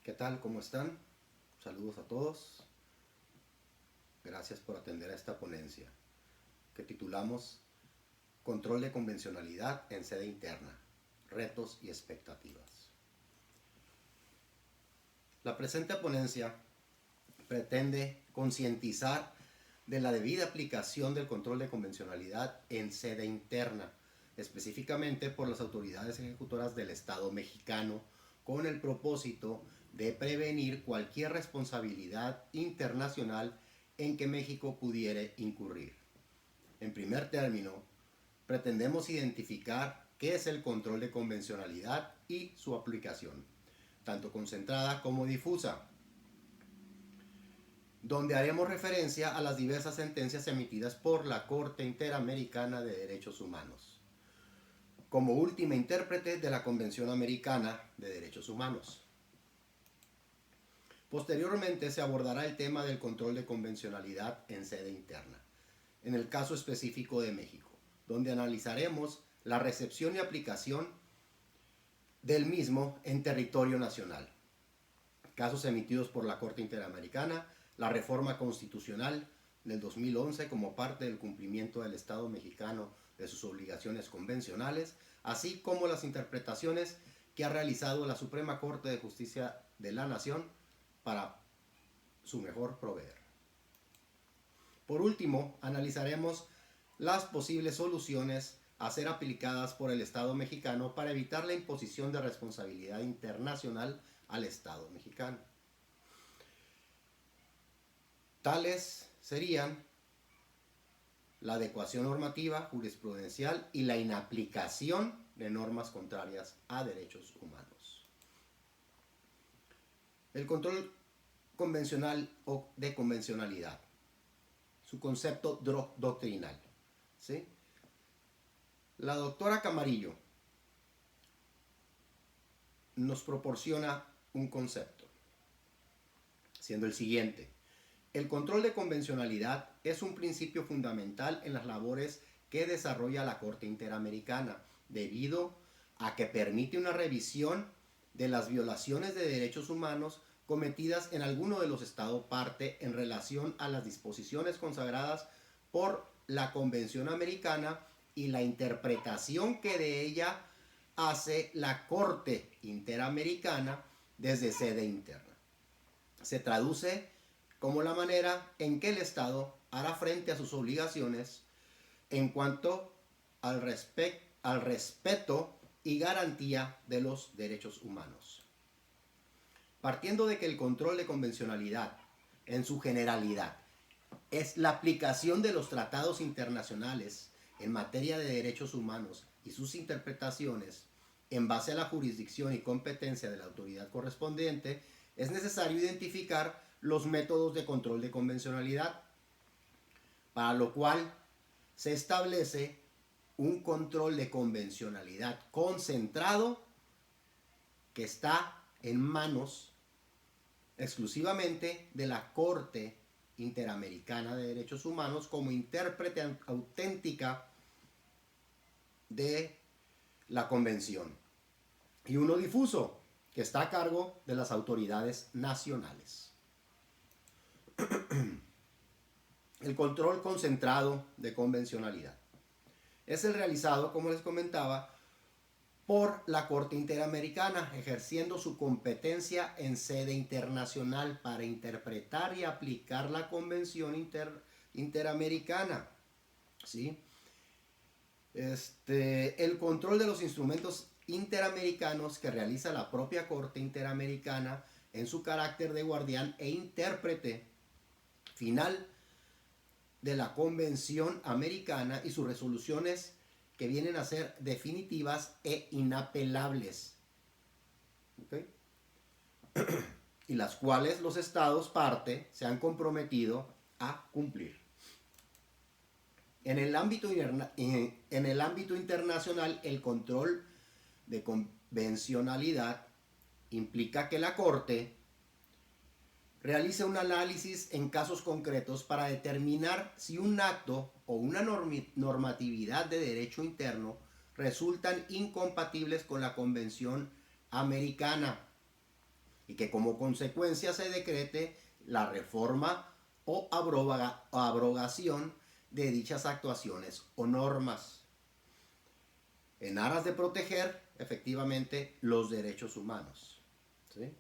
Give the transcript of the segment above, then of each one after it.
¿Qué tal? ¿Cómo están? Saludos a todos. Gracias por atender a esta ponencia que titulamos Control de convencionalidad en sede interna, retos y expectativas. La presente ponencia pretende concientizar de la debida aplicación del control de convencionalidad en sede interna, específicamente por las autoridades ejecutoras del Estado mexicano, con el propósito de prevenir cualquier responsabilidad internacional en que México pudiera incurrir. En primer término, pretendemos identificar qué es el control de convencionalidad y su aplicación, tanto concentrada como difusa, donde haremos referencia a las diversas sentencias emitidas por la Corte Interamericana de Derechos Humanos, como última intérprete de la Convención Americana de Derechos Humanos. Posteriormente se abordará el tema del control de convencionalidad en sede interna, en el caso específico de México, donde analizaremos la recepción y aplicación del mismo en territorio nacional, casos emitidos por la Corte Interamericana, la reforma constitucional del 2011 como parte del cumplimiento del Estado mexicano de sus obligaciones convencionales, así como las interpretaciones que ha realizado la Suprema Corte de Justicia de la Nación para su mejor proveer. Por último, analizaremos las posibles soluciones a ser aplicadas por el Estado mexicano para evitar la imposición de responsabilidad internacional al Estado mexicano. Tales serían la adecuación normativa, jurisprudencial y la inaplicación de normas contrarias a derechos humanos. El control convencional o de convencionalidad, su concepto doctrinal. ¿Sí? La doctora Camarillo nos proporciona un concepto, siendo el siguiente. El control de convencionalidad es un principio fundamental en las labores que desarrolla la Corte Interamericana, debido a que permite una revisión de las violaciones de derechos humanos cometidas en alguno de los estados parte en relación a las disposiciones consagradas por la Convención Americana y la interpretación que de ella hace la Corte Interamericana desde sede interna. Se traduce como la manera en que el Estado hará frente a sus obligaciones en cuanto al respeto y garantía de los derechos humanos. Partiendo de que el control de convencionalidad, en su generalidad, es la aplicación de los tratados internacionales en materia de derechos humanos y sus interpretaciones en base a la jurisdicción y competencia de la autoridad correspondiente, es necesario identificar los métodos de control de convencionalidad, para lo cual se establece un control de convencionalidad concentrado que está en manos exclusivamente de la Corte Interamericana de Derechos Humanos como intérprete auténtica de la Convención, y uno difuso que está a cargo de las autoridades nacionales. El control concentrado de convencionalidad es el realizado, como les comentaba, por la Corte Interamericana, ejerciendo su competencia en sede internacional para interpretar y aplicar la Convención Interamericana. ¿Sí? El control de los instrumentos interamericanos que realiza la propia Corte Interamericana en su carácter de guardián e intérprete final de la Convención Americana y sus resoluciones que vienen a ser definitivas e inapelables. ¿Okay? Y las cuales los estados parte se han comprometido a cumplir. En el ámbito internacional, el control de convencionalidad implica que la Corte realice un análisis en casos concretos para determinar si un acto o una normatividad de derecho interno resultan incompatibles con la Convención Americana y que como consecuencia se decrete la reforma o abrogación de dichas actuaciones o normas, en aras de proteger efectivamente los derechos humanos. ¿Sí?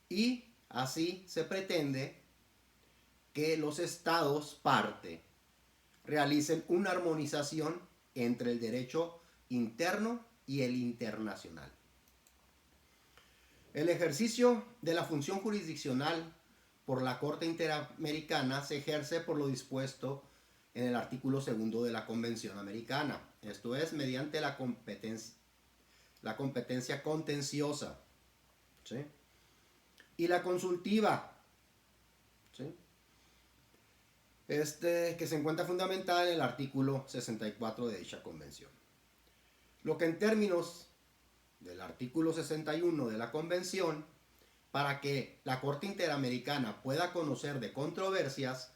Y así se pretende que los estados parte realicen una armonización entre el derecho interno y el internacional. El ejercicio de la función jurisdiccional por la Corte Interamericana se ejerce por lo dispuesto en el artículo 2 de la Convención Americana. Esto es, mediante la competencia contenciosa, ¿sí?, y la consultiva, ¿sí?, que se encuentra fundamentada en el artículo 64 de dicha convención. Lo que en términos del artículo 61 de la convención, para que la Corte Interamericana pueda conocer de controversias,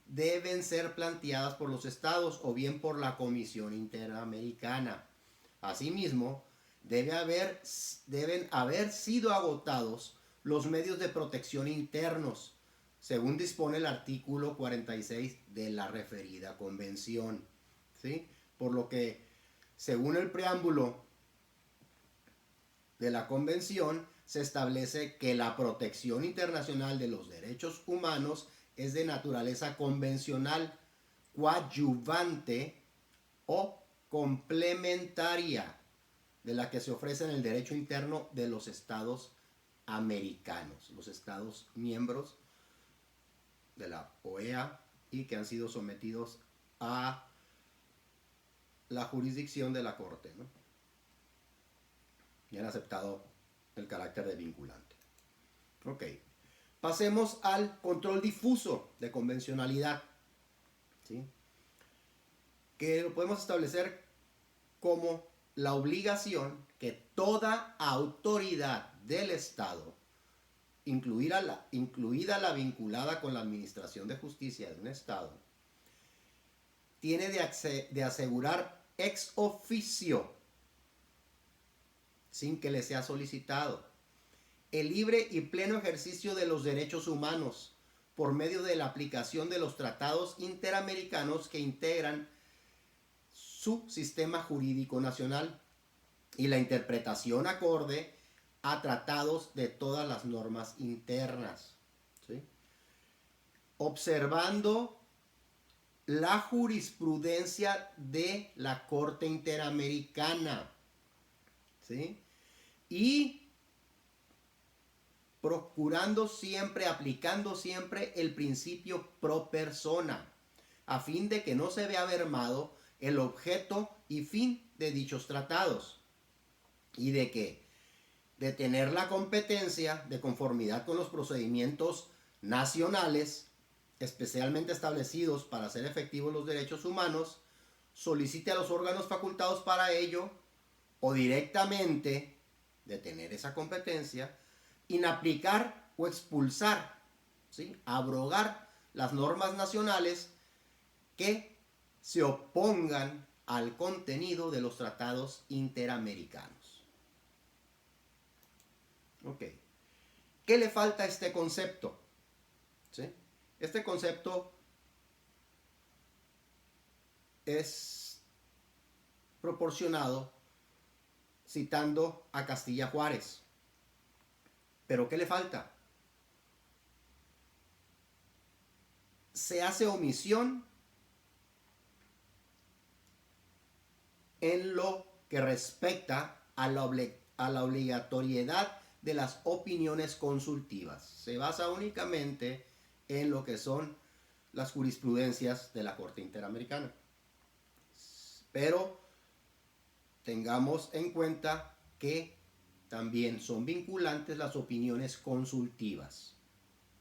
deben ser planteadas por los estados o bien por la Comisión Interamericana. Asimismo, deben haber sido agotados los medios de protección internos, según dispone el artículo 46 de la referida convención, ¿sí? Por lo que, según el preámbulo de la convención, se establece que la protección internacional de los derechos humanos es de naturaleza convencional, coadyuvante o complementaria de la que se ofrece en el derecho interno de los estados americanos, los estados miembros de la OEA y que han sido sometidos a la jurisdicción de la Corte, ¿no?, y han aceptado el carácter de vinculante. Ok, pasemos al control difuso de convencionalidad, ¿sí?, que lo podemos establecer como la obligación que toda autoridad del Estado, incluida la vinculada con la administración de justicia de un Estado, tiene de asegurar ex oficio, sin que le sea solicitado, el libre y pleno ejercicio de los derechos humanos por medio de la aplicación de los tratados interamericanos que integran su sistema jurídico nacional y la interpretación acorde a tratados de todas las normas internas, ¿sí?, observando la jurisprudencia de la Corte Interamericana, ¿sí?, y procurando siempre, aplicando siempre el principio pro persona, a fin de que no se vea mermado el objeto y fin de dichos tratados, y de tener la competencia de conformidad con los procedimientos nacionales, especialmente establecidos para hacer efectivos los derechos humanos, solicite a los órganos facultados para ello, o directamente de tener esa competencia, inaplicar o expulsar, ¿sí?, abrogar las normas nacionales que se opongan al contenido de los tratados interamericanos. Ok. ¿Qué le falta a este concepto? ¿Sí? Este concepto es proporcionado citando a Castilla Juárez. ¿Pero qué le falta? Se hace omisión en lo que respecta a la obligatoriedad de las opiniones consultivas. Se basa únicamente en lo que son las jurisprudencias de la Corte Interamericana. Pero tengamos en cuenta que también son vinculantes las opiniones consultivas,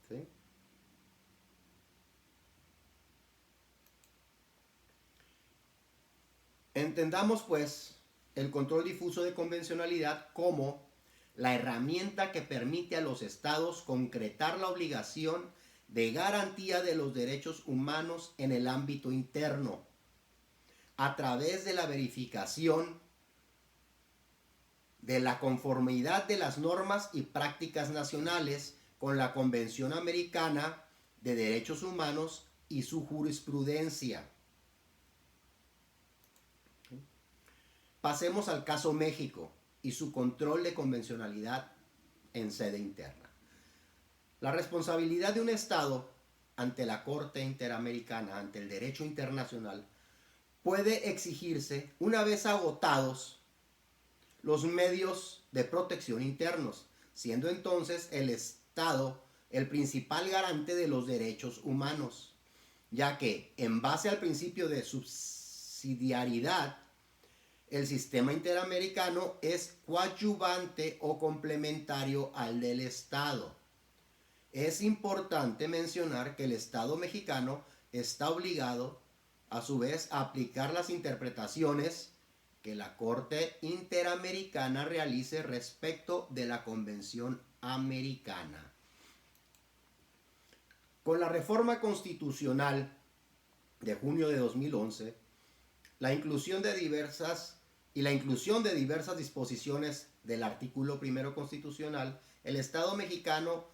¿sí? Entendamos pues el control difuso de convencionalidad como la herramienta que permite a los estados concretar la obligación de garantía de los derechos humanos en el ámbito interno, a través de la verificación de la conformidad de las normas y prácticas nacionales con la Convención Americana de Derechos Humanos y su jurisprudencia. Pasemos al caso México y su control de convencionalidad en sede interna. La responsabilidad de un Estado ante la Corte Interamericana, ante el derecho internacional, puede exigirse una vez agotados los medios de protección internos, siendo entonces el Estado el principal garante de los derechos humanos, ya que en base al principio de subsidiariedad, el sistema interamericano es coadyuvante o complementario al del Estado. Es importante mencionar que el Estado mexicano está obligado, a su vez, a aplicar las interpretaciones que la Corte Interamericana realice respecto de la Convención Americana. Con la reforma constitucional de junio de 2011, la inclusión de diversas disposiciones del artículo primero constitucional, el Estado mexicano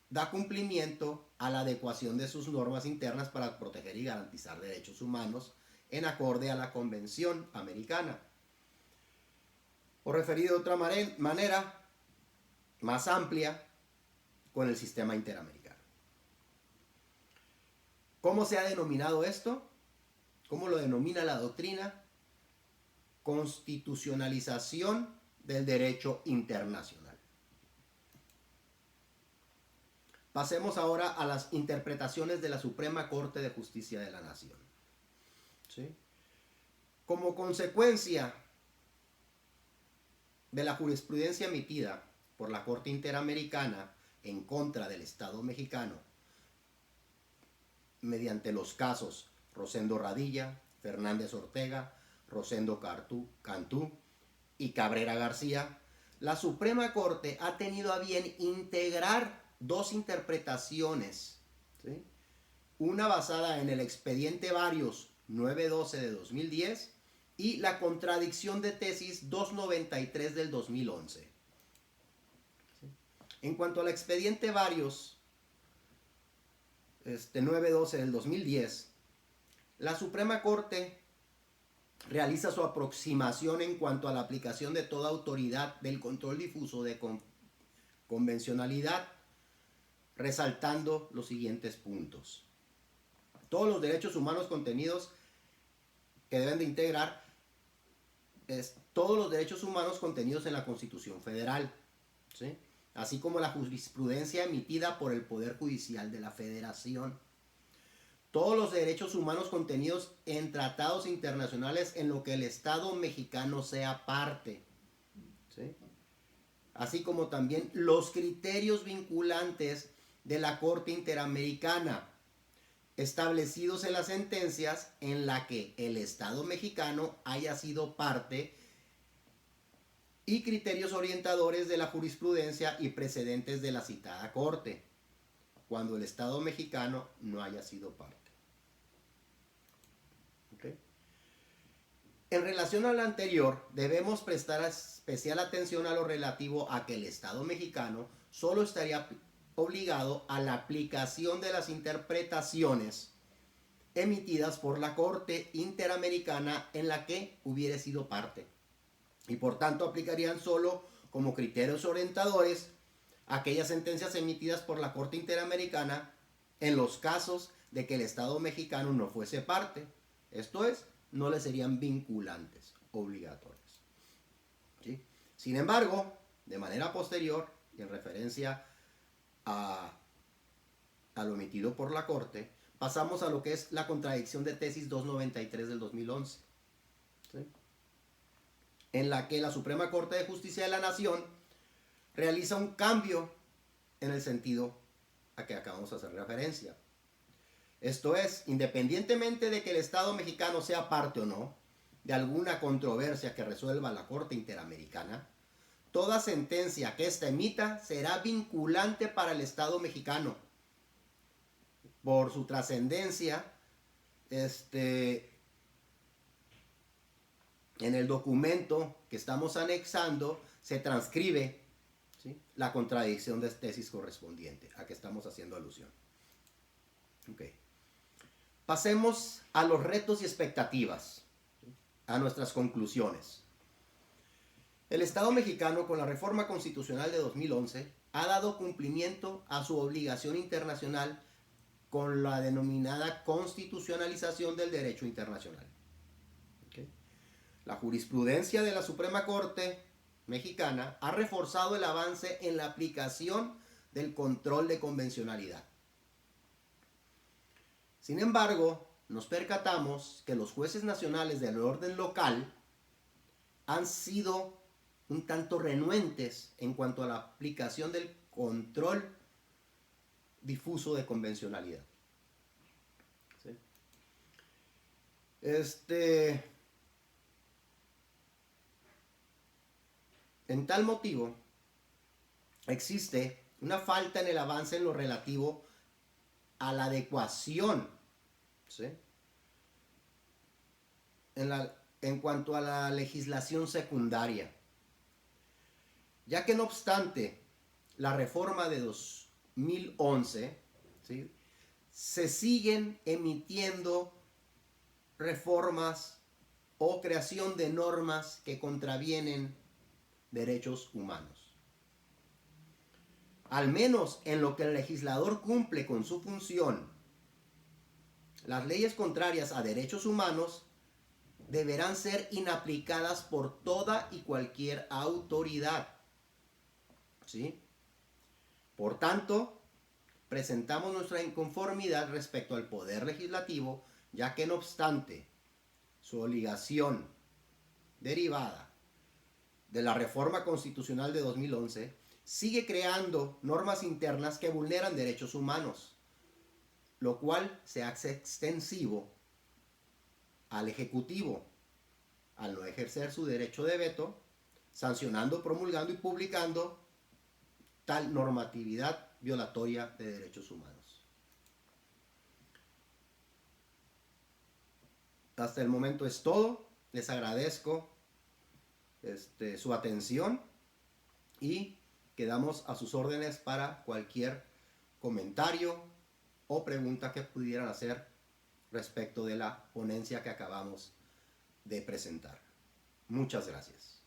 da cumplimiento a la adecuación de sus normas internas para proteger y garantizar derechos humanos en acorde a la Convención Americana. O referido de otra manera, más amplia, con el sistema interamericano. ¿Cómo se ha denominado esto? ¿Cómo lo denomina la doctrina? Constitucionalización del derecho internacional. Pasemos ahora a las interpretaciones de la Suprema Corte de Justicia de la Nación. ¿Sí? Como consecuencia de la jurisprudencia emitida por la Corte Interamericana en contra del Estado mexicano, mediante los casos Rosendo Radilla, Fernández Ortega, Rosendo Cantú y Cabrera García, la Suprema Corte ha tenido a bien integrar dos interpretaciones, ¿sí? Una basada en el expediente Varios 912 de 2010 y la contradicción de tesis 293 del 2011. ¿Sí? En cuanto al expediente Varios 912 del 2010, la Suprema Corte realiza su aproximación en cuanto a la aplicación de toda autoridad del control difuso de convencionalidad, resaltando los siguientes puntos. Todos los derechos humanos contenidos que deben de integrar todos los derechos humanos contenidos en la Constitución Federal, ¿sí? Así como la jurisprudencia emitida por el Poder Judicial de la Federación. Todos los derechos humanos contenidos en tratados internacionales en lo que el Estado mexicano sea parte, ¿sí? Así como también los criterios vinculantes de la Corte Interamericana, establecidos en las sentencias en la que el Estado mexicano haya sido parte, y criterios orientadores de la jurisprudencia y precedentes de la citada Corte, cuando el Estado mexicano no haya sido parte. ¿Okay? En relación a lo anterior, debemos prestar especial atención a lo relativo a que el Estado mexicano solo estaría obligado a la aplicación de las interpretaciones emitidas por la Corte Interamericana en la que hubiere sido parte, y por tanto aplicarían solo como criterios orientadores aquellas sentencias emitidas por la Corte Interamericana en los casos de que el Estado mexicano no fuese parte, esto es, no le serían vinculantes, obligatorios. ¿Sí? Sin embargo, de manera posterior y en referencia a lo emitido por la Corte, pasamos a lo que es la contradicción de tesis 293 del 2011, ¿sí? En la que la Suprema Corte de Justicia de la Nación realiza un cambio en el sentido a que acabamos de hacer referencia. Esto es, independientemente de que el Estado mexicano sea parte o no de alguna controversia que resuelva la Corte Interamericana, toda sentencia que ésta emita será vinculante para el Estado mexicano por su trascendencia en el documento que estamos anexando se transcribe, ¿sí?, la contradicción de tesis correspondiente a que estamos haciendo alusión. Okay. Pasemos a los retos y expectativas, ¿sí?, a nuestras conclusiones. El Estado mexicano, con la reforma constitucional de 2011, ha dado cumplimiento a su obligación internacional con la denominada constitucionalización del derecho internacional. Okay. La jurisprudencia de la Suprema Corte mexicana ha reforzado el avance en la aplicación del control de convencionalidad. Sin embargo, nos percatamos que los jueces nacionales del orden local han sido un tanto renuentes en cuanto a la aplicación del control difuso de convencionalidad. ¿Sí? En tal motivo, existe una falta en el avance en lo relativo a la adecuación, ¿sí?, en cuanto a la legislación secundaria, ya que no obstante la reforma de 2011, ¿sí?, se siguen emitiendo reformas o creación de normas que contravienen derechos humanos. Al menos en lo que el legislador cumple con su función, las leyes contrarias a derechos humanos deberán ser inaplicadas por toda y cualquier autoridad. ¿Sí? Por tanto, presentamos nuestra inconformidad respecto al Poder Legislativo, ya que no obstante su obligación derivada de la reforma constitucional de 2011, sigue creando normas internas que vulneran derechos humanos, lo cual se hace extensivo al Ejecutivo, al no ejercer su derecho de veto, sancionando, promulgando y publicando tal normatividad violatoria de derechos humanos. Hasta el momento es todo. Les agradezco su atención y quedamos a sus órdenes para cualquier comentario o pregunta que pudieran hacer respecto de la ponencia que acabamos de presentar. Muchas gracias.